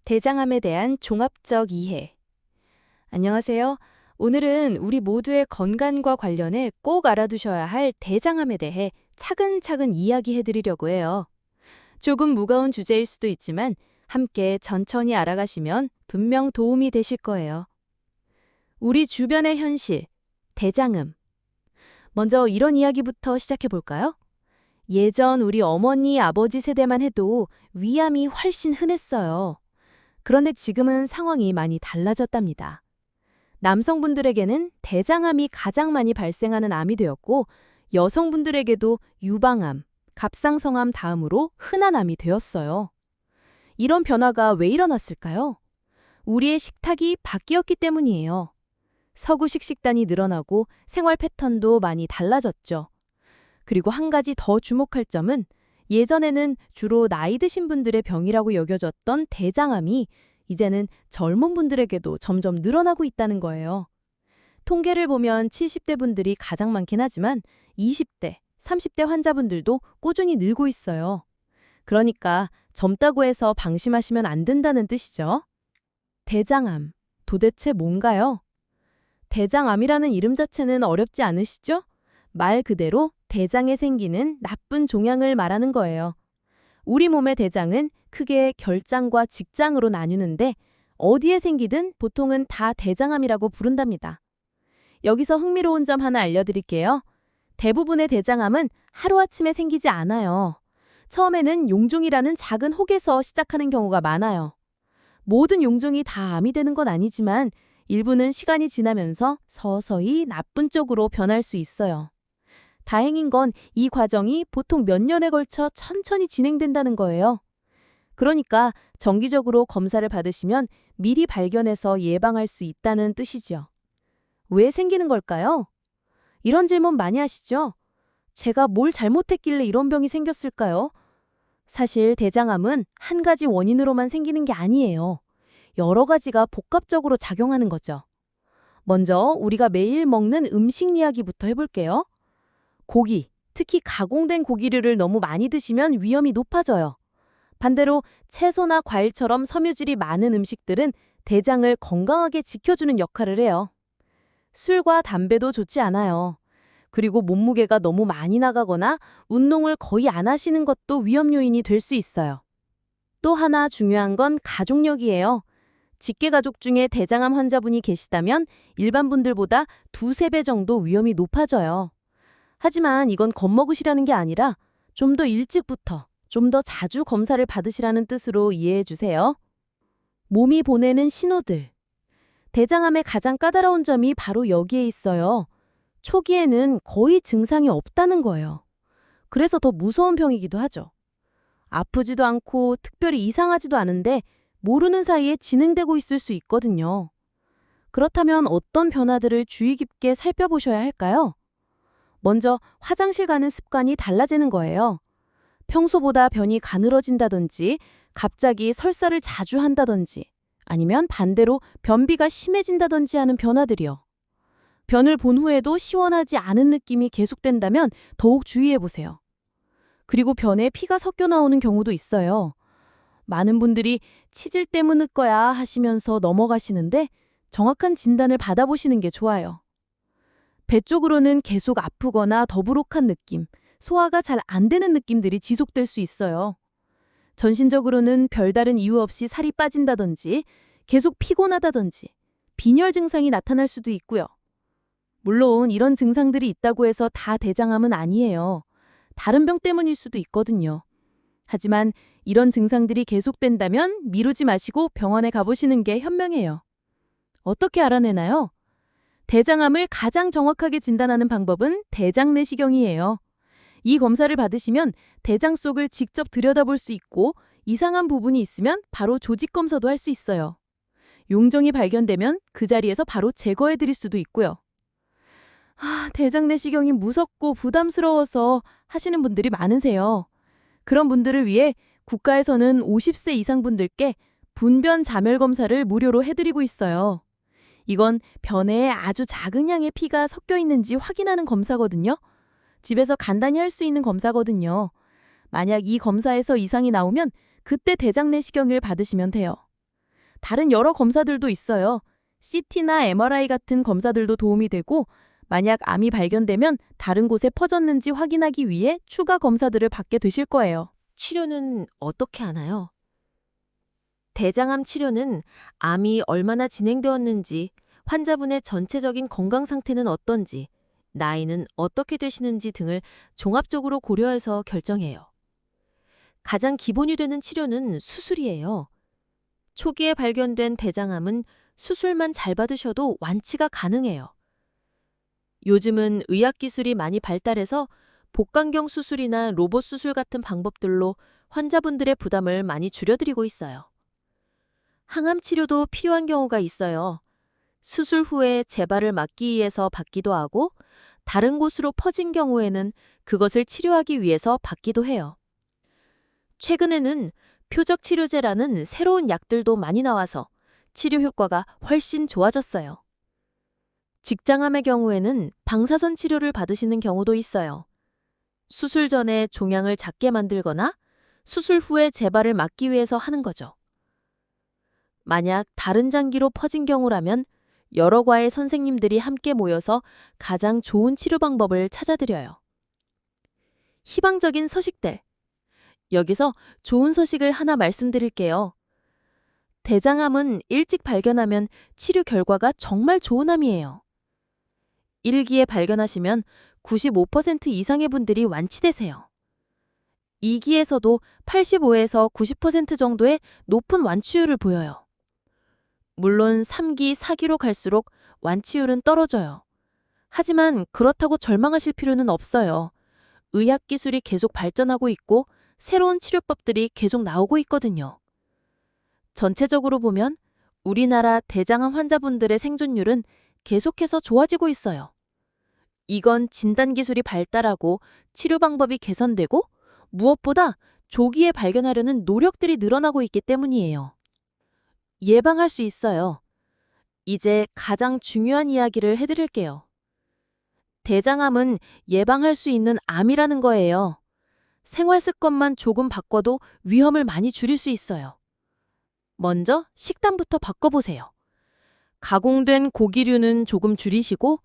대장암에 대한 종합적 이해. 안녕하세요. 오늘은 우리 모두의 건강과 관련해 꼭 알아두셔야 할 대장암에 대해 차근차근 이야기해 드리려고 해요. 조금 무거운 주제일 수도 있지만 함께 천천히 알아가시면 분명 도움이 되실 거예요. 우리 주변의 현실, 대장암. 먼저 이런 이야기부터 시작해 볼까요? 예전 우리 어머니, 아버지 세대만 해도 위암이 훨씬 흔했어요. 그런데 지금은 상황이 많이 달라졌답니다. 남성분들에게는 대장암이 가장 많이 발생하는 암이 되었고, 여성분들에게도 유방암, 갑상선암 다음으로 흔한 암이 되었어요. 이런 변화가 왜 일어났을까요? 우리의 식탁이 바뀌었기 때문이에요. 서구식 식단이 늘어나고 생활 패턴도 많이 달라졌죠. 그리고 한 가지 더 주목할 점은 예전에는 주로 나이 드신 분들의 병이라고 여겨졌던 대장암이 이제는 젊은 분들에게도 점점 늘어나고 있다는 거예요. 통계를 보면 70대 분들이 가장 많긴 하지만 20대, 30대 환자분들도 꾸준히 늘고 있어요. 그러니까 젊다고 해서 방심하시면 안 된다는 뜻이죠. 대장암, 도대체 뭔가요? 대장암이라는 이름 자체는 어렵지 않으시죠? 말 그대로 대장에 생기는 나쁜 종양을 말하는 거예요. 우리 몸의 대장은 크게 결장과 직장으로 나뉘는데 어디에 생기든 보통은 다 대장암이라고 부른답니다. 여기서 흥미로운 점 하나 알려드릴게요. 대부분의 대장암은 하루아침에 생기지 않아요. 처음에는 용종이라는 작은 혹에서 시작하는 경우가 많아요. 모든 용종이 다 암이 되는 건 아니지만 일부는 시간이 지나면서 서서히 나쁜 쪽으로 변할 수 있어요. 다행인 건 이 과정이 보통 몇 년에 걸쳐 천천히 진행된다는 거예요. 그러니까 정기적으로 검사를 받으시면 미리 발견해서 예방할 수 있다는 뜻이죠. 왜 생기는 걸까요? 이런 질문 많이 하시죠? 제가 뭘 잘못했길래 이런 병이 생겼을까요? 사실 대장암은 한 가지 원인으로만 생기는 게 아니에요. 여러 가지가 복합적으로 작용하는 거죠. 먼저 우리가 매일 먹는 음식 이야기부터 해볼게요. 고기, 특히 가공된 고기류를 너무 많이 드시면 위험이 높아져요. 반대로 채소나 과일처럼 섬유질이 많은 음식들은 대장을 건강하게 지켜주는 역할을 해요. 술과 담배도 좋지 않아요. 그리고 몸무게가 너무 많이 나가거나 운동을 거의 안 하시는 것도 위험 요인이 될 수 있어요. 또 하나 중요한 건 가족력이에요. 직계가족 중에 대장암 환자분이 계시다면 일반 분들보다 두세 배 정도 위험이 높아져요. 하지만 이건 겁먹으시라는 게 아니라 좀 더 일찍부터, 좀 더 자주 검사를 받으시라는 뜻으로 이해해 주세요. 몸이 보내는 신호들. 대장암의 가장 까다로운 점이 바로 여기에 있어요. 초기에는 거의 증상이 없다는 거예요. 그래서 더 무서운 병이기도 하죠. 아프지도 않고 특별히 이상하지도 않은데 모르는 사이에 진행되고 있을 수 있거든요. 그렇다면 어떤 변화들을 주의 깊게 살펴보셔야 할까요? 먼저 화장실 가는 습관이 달라지는 거예요. 평소보다 변이 가늘어진다든지, 갑자기 설사를 자주 한다든지, 아니면 반대로 변비가 심해진다든지 하는 변화들이요. 변을 본 후에도 시원하지 않은 느낌이 계속된다면 더욱 주의해보세요. 그리고 변에 피가 섞여 나오는 경우도 있어요. 많은 분들이 치질 때문일 거야 하시면서 넘어가시는데 정확한 진단을 받아보시는 게 좋아요. 배 쪽으로는 계속 아프거나 더부룩한 느낌, 소화가 잘 안 되는 느낌들이 지속될 수 있어요. 전신적으로는 별다른 이유 없이 살이 빠진다든지, 계속 피곤하다든지, 빈혈 증상이 나타날 수도 있고요. 물론 이런 증상들이 있다고 해서 다 대장암은 아니에요. 다른 병 때문일 수도 있거든요. 하지만 이런 증상들이 계속된다면 미루지 마시고 병원에 가보시는 게 현명해요. 어떻게 알아내나요? 대장암을 가장 정확하게 진단하는 방법은 대장 내시경이에요. 이 검사를 받으시면 대장 속을 직접 들여다볼 수 있고 이상한 부분이 있으면 바로 조직 검사도 할 수 있어요. 용종이 발견되면 그 자리에서 바로 제거해 드릴 수도 있고요. 대장 내시경이 무섭고 부담스러워서 하시는 분들이 많으세요. 그런 분들을 위해 국가에서는 50세 이상 분들께 분변 자멸 검사를 무료로 해드리고 있어요. 이건 변에 아주 작은 양의 피가 섞여 있는지 확인하는 검사거든요. 집에서 간단히 할 수 있는 검사거든요. 만약 이 검사에서 이상이 나오면 그때 대장 내시경을 받으시면 돼요. 다른 여러 검사들도 있어요. CT나 MRI 같은 검사들도 도움이 되고, 만약 암이 발견되면 다른 곳에 퍼졌는지 확인하기 위해 추가 검사들을 받게 되실 거예요. 치료는 어떻게 하나요? 대장암 치료는 암이 얼마나 진행되었는지, 환자분의 전체적인 건강 상태는 어떤지, 나이는 어떻게 되시는지 등을 종합적으로 고려해서 결정해요. 가장 기본이 되는 치료는 수술이에요. 초기에 발견된 대장암은 수술만 잘 받으셔도 완치가 가능해요. 요즘은 의학기술이 많이 발달해서 복강경 수술이나 로봇 수술 같은 방법들로 환자분들의 부담을 많이 줄여드리고 있어요. 항암 치료도 필요한 경우가 있어요. 수술 후에 재발을 막기 위해서 받기도 하고, 다른 곳으로 퍼진 경우에는 그것을 치료하기 위해서 받기도 해요. 최근에는 표적 치료제라는 새로운 약들도 많이 나와서 치료 효과가 훨씬 좋아졌어요. 직장암의 경우에는 방사선 치료를 받으시는 경우도 있어요. 수술 전에 종양을 작게 만들거나 수술 후에 재발을 막기 위해서 하는 거죠. 만약 다른 장기로 퍼진 경우라면 여러 과의 선생님들이 함께 모여서 가장 좋은 치료 방법을 찾아드려요. 희망적인 소식들. 여기서 좋은 소식을 하나 말씀드릴게요. 대장암은 일찍 발견하면 치료 결과가 정말 좋은 암이에요. 1기에 발견하시면 95% 이상의 분들이 완치되세요. 2기에서도 85에서 90% 정도의 높은 완치율을 보여요. 물론 3기, 4기로 갈수록 완치율은 떨어져요. 하지만 그렇다고 절망하실 필요는 없어요. 의학기술이 계속 발전하고 있고 새로운 치료법들이 계속 나오고 있거든요. 전체적으로 보면 우리나라 대장암 환자분들의 생존율은 계속해서 좋아지고 있어요. 이건 진단기술이 발달하고 치료 방법이 개선되고 무엇보다 조기에 발견하려는 노력들이 늘어나고 있기 때문이에요. 예방할 수 있어요. 이제 가장 중요한 이야기를 해드릴게요. 대장암은 예방할 수 있는 암이라는 거예요. 생활 습관만 조금 바꿔도 위험을 많이 줄일 수 있어요. 먼저 식단부터 바꿔보세요. 가공된 고기류는 조금 줄이시고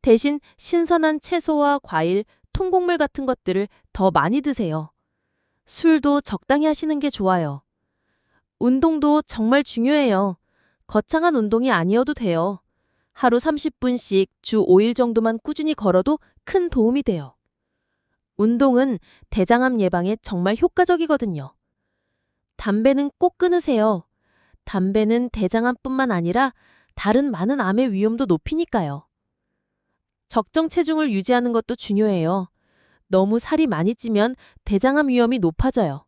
대신 신선한 채소와 과일, 통곡물 같은 것들을 더 많이 드세요. 술도 적당히 하시는 게 좋아요. 운동도 정말 중요해요. 거창한 운동이 아니어도 돼요. 하루 30분씩 주 5일 정도만 꾸준히 걸어도 큰 도움이 돼요. 운동은 대장암 예방에 정말 효과적이거든요. 담배는 꼭 끊으세요. 담배는 대장암뿐만 아니라 다른 많은 암의 위험도 높이니까요. 적정 체중을 유지하는 것도 중요해요. 너무 살이 많이 찌면 대장암 위험이 높아져요.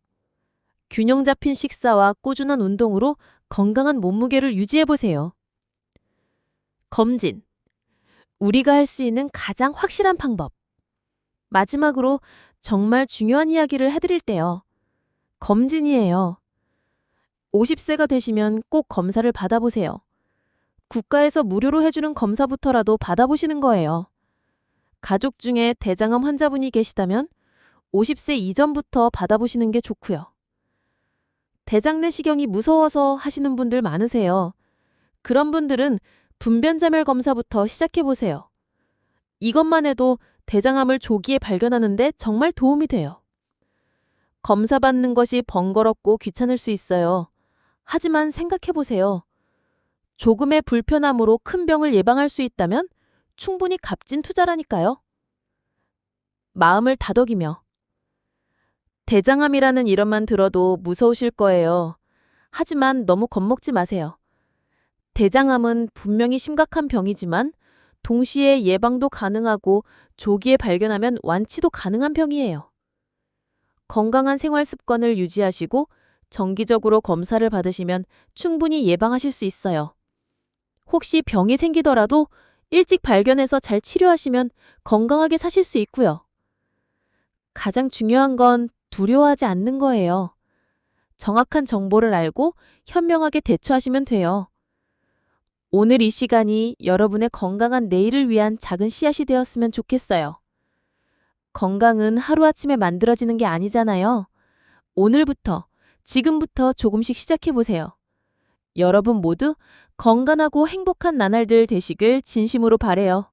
균형 잡힌 식사와 꾸준한 운동으로 건강한 몸무게를 유지해보세요. 검진. 우리가 할 수 있는 가장 확실한 방법. 마지막으로 정말 중요한 이야기를 해드릴 때요. 검진이에요. 50세가 되시면 꼭 검사를 받아보세요. 국가에서 무료로 해주는 검사부터라도 받아보시는 거예요. 가족 중에 대장암 환자분이 계시다면 50세 이전부터 받아보시는 게 좋고요. 대장 내시경이 무서워서 하시는 분들 많으세요. 그런 분들은 분변자멸 검사부터 시작해보세요. 이것만 해도 대장암을 조기에 발견하는데 정말 도움이 돼요. 검사 받는 것이 번거롭고 귀찮을 수 있어요. 하지만 생각해보세요. 조금의 불편함으로 큰 병을 예방할 수 있다면 충분히 값진 투자라니까요. 마음을 다독이며. 대장암이라는 이름만 들어도 무서우실 거예요. 하지만 너무 겁먹지 마세요. 대장암은 분명히 심각한 병이지만 동시에 예방도 가능하고 조기에 발견하면 완치도 가능한 병이에요. 건강한 생활 습관을 유지하시고 정기적으로 검사를 받으시면 충분히 예방하실 수 있어요. 혹시 병이 생기더라도 일찍 발견해서 잘 치료하시면 건강하게 사실 수 있고요. 가장 중요한 건 두려워하지 않는 거예요. 정확한 정보를 알고 현명하게 대처하시면 돼요. 오늘 이 시간이 여러분의 건강한 내일을 위한 작은 씨앗이 되었으면 좋겠어요. 건강은 하루아침에 만들어지는 게 아니잖아요. 오늘부터, 지금부터 조금씩 시작해보세요. 여러분 모두 건강하고 행복한 나날들 되시길 진심으로 바래요.